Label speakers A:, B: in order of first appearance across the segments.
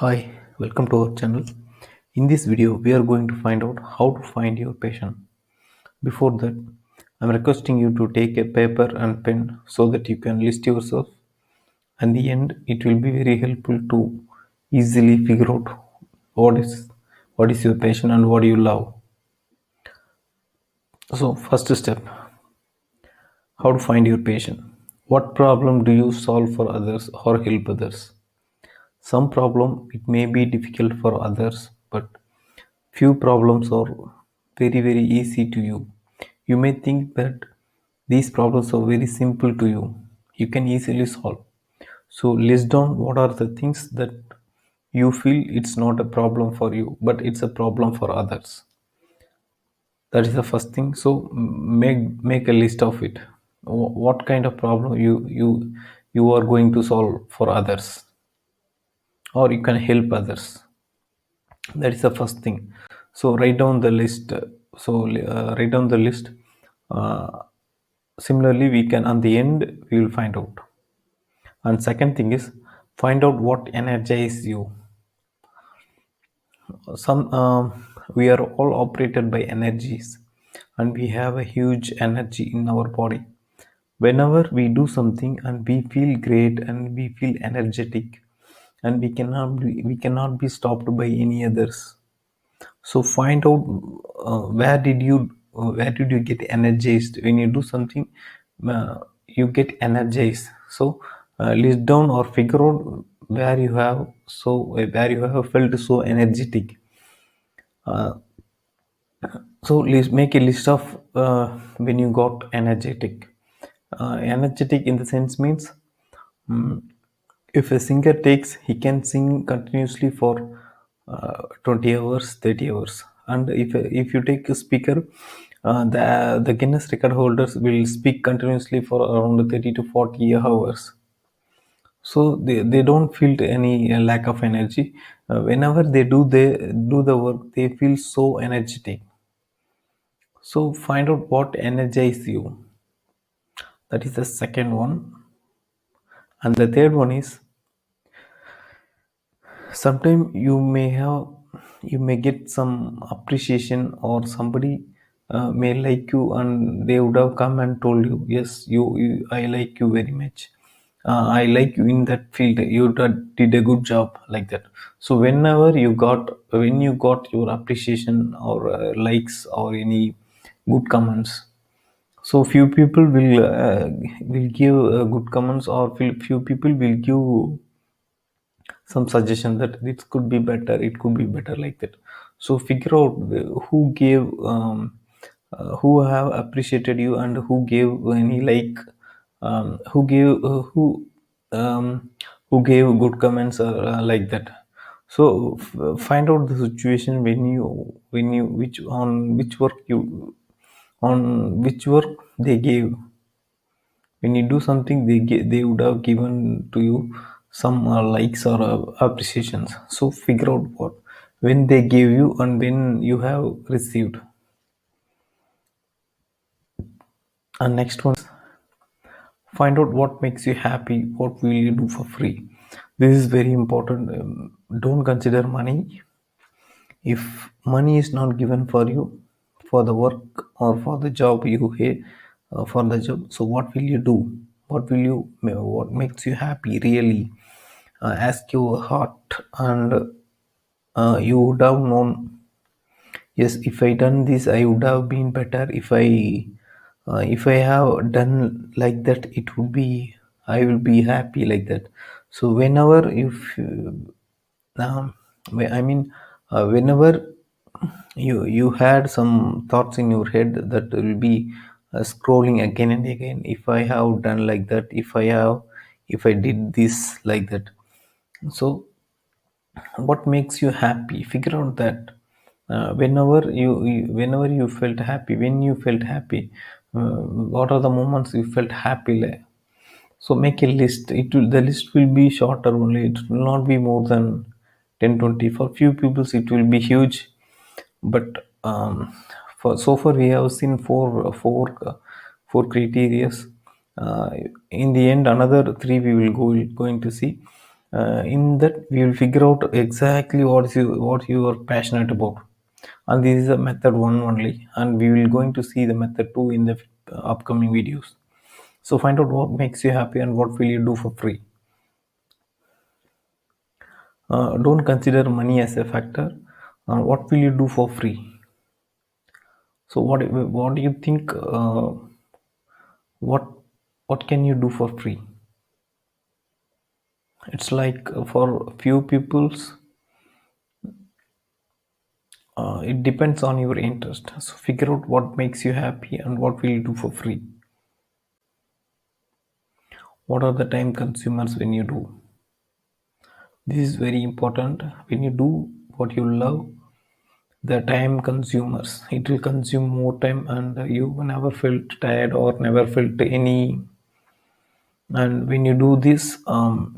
A: Hi, welcome to our channel. In this video, we are going to find out how to find your passion. Before that, I'm requesting you to take a paper and pen so that you can list yourself. And the end, it will be very helpful to easily figure out what is what is your passion and what you love. So, first step, how to find your passion. What problem do you solve for others or help others? Some problem it may be difficult for others, but few problems are very easy to you. You may think that these problems are very simple to you. You can easily solve. So list down what are the things that you feel it's not a problem for you, but it's a problem for others. That is the first thing. So make a list of it. What kind of problem you are going to solve for others, or you can help others. That is the first thing. So write down the list. Write down the list. uh, Similarly, we can, on the end, we will find out. And second thing is, find out what energizes you. Some We are all operated by energies, and we have a huge energy in our body. Whenever we do something and we feel great and we feel energetic, and we cannot be stopped by any others. So find out where did you get energized when you do something. You get energized. So list down or figure out where you have felt so energetic. So make a list of when you got energetic. Energetic in the sense means, if a singer takes, he can sing continuously for 20 hours, 30 hours. And if you take a speaker, the Guinness record holders will speak continuously for around 30 to 40 hours. So they don't feel any lack of energy. Whenever they do the work, they feel so energetic. So find out what energizes you. That is the second one. And the third one is, sometimes you may get some appreciation, or somebody may like you, and they would have come and told you, yes, I like you very much. I like you in that field. You did a good job, like that. So when you got your appreciation, or likes, or any good comments, so few people will give good comments, or few people will give some suggestion that it could be better, it could be better, like that. So figure out who have appreciated you, and who gave any, like, who gave good comments, like that. So find out the situation when you on which work they gave. When you do something, they would have given to you some likes or appreciations. So figure out what, when they gave you and when you have received. And next one, find out what makes you happy, what will you do for free. This is very important. Don't consider money. If money is not given for you, for the work or for the job you hate, for the job, so what will you do? What makes you happy really? Ask your heart, and you would have known, yes, if I done this, I would have been better. If I have done like that, it would be, I will be happy, like that. So whenever, if um, I mean whenever you had some thoughts in your head that will be scrolling again and again, if I have done like that, if I did this, like that. So what makes you happy, figure out that. Whenever you felt happy, when you felt happy, what are the moments you felt happy, like? So make a list. The list will be shorter only, it will not be more than 10, 20. For few people it will be huge. But for so far we have seen four criterias. In the end, another three we will going to see. In that, we will figure out exactly what you are passionate about, and this is a method one only, and we will going to see the method two in the upcoming videos. So find out what makes you happy and what will you do for free. Don't consider money as a factor. What will you do for free? So what do you think? What what can you do for free? It's like for few peoples, it depends on your interest. So figure out what makes you happy and what will you do for free. What are the time consumers when you do? This is very important. When you do what you love, the time consumers, it will consume more time, and you never felt tired or never felt any. And when you do this, when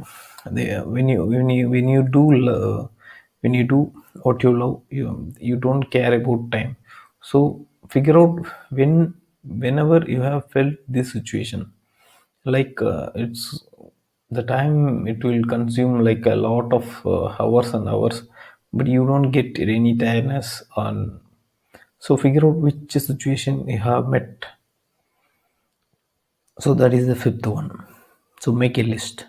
A: you do what you love, you don't care about time. So figure out whenever you have felt this situation, like it's the time it will consume like a lot of hours and hours, but you don't get any tiredness on. So figure out which situation you have met. So that is the fifth one. So make a list.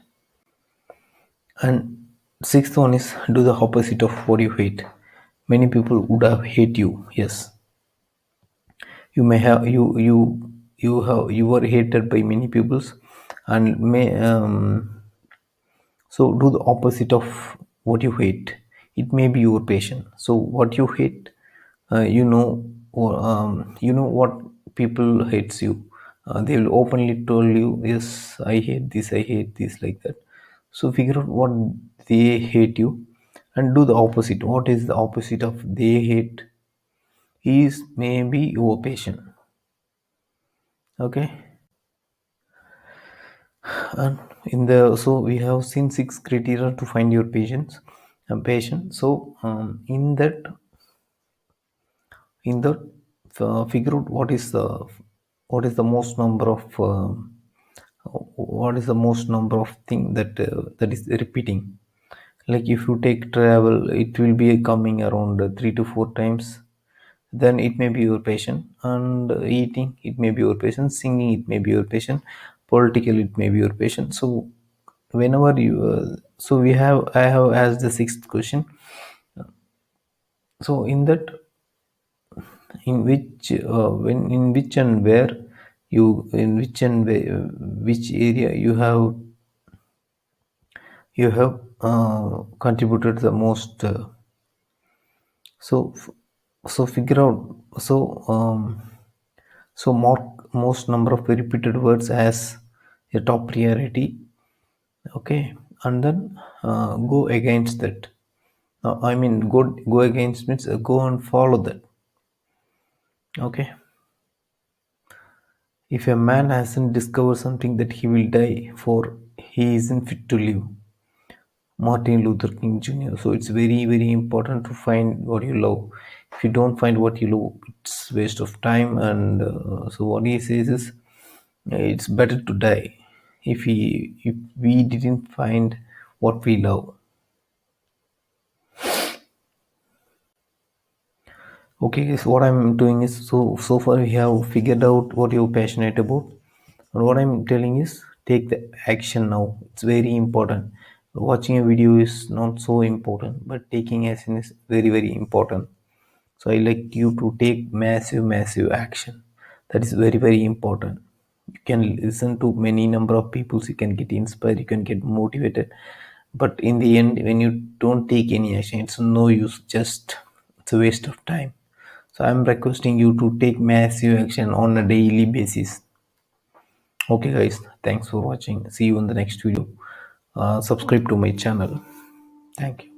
A: And sixth one is do the opposite of what you hate. Many people would have hate you. Yes, you may have you were hated by many peoples, and may so do the opposite of what you hate. It may be your passion. So what you hate, you know, you know what people hates you. They will openly tell you, yes, I hate this, I hate this, like that. So figure out what they hate you, and do the opposite. What is the opposite of they hate? Is maybe your passion. Okay, and in the so we have seen six criteria to find your patients and patient. So in that figure out what is the most number of what is the most number of thing that that is repeating. Like if you take travel, it will be coming around 3 to 4 times. Then it may be your passion. And eating, it may be your passion. Singing, it may be your passion. Political, it may be your passion. So whenever you so we have I have asked the sixth question. So in that, in which when in which and where you in which and where, which area you have contributed the most. So so figure out. So so mark most number of repeated words as a top priority. Okay, and then go against that. I mean, go against means go and follow that. Okay, if a man hasn't discovered something that he will die for, he isn't fit to live. Martin Luther King Jr. So it's very very important to find what you love. If you don't find what you love, it's waste of time. And so what he says is, it's better to die if we didn't find what we love. Okay, so what I'm doing is, so far we have figured out what you're passionate about, and what I'm telling is take the action now. It's very important. Watching a video is not so important, but taking action is very very important. So I like you to take massive action. That is very very important. You can listen to many number of people, you can get inspired, you can get motivated, but in the end, when you don't take any action, it's no use. Just it's a waste of time. So I'm requesting you to take massive action on a daily basis. Okay, guys, thanks for watching. See you in the next video. Subscribe to my channel. Thank you.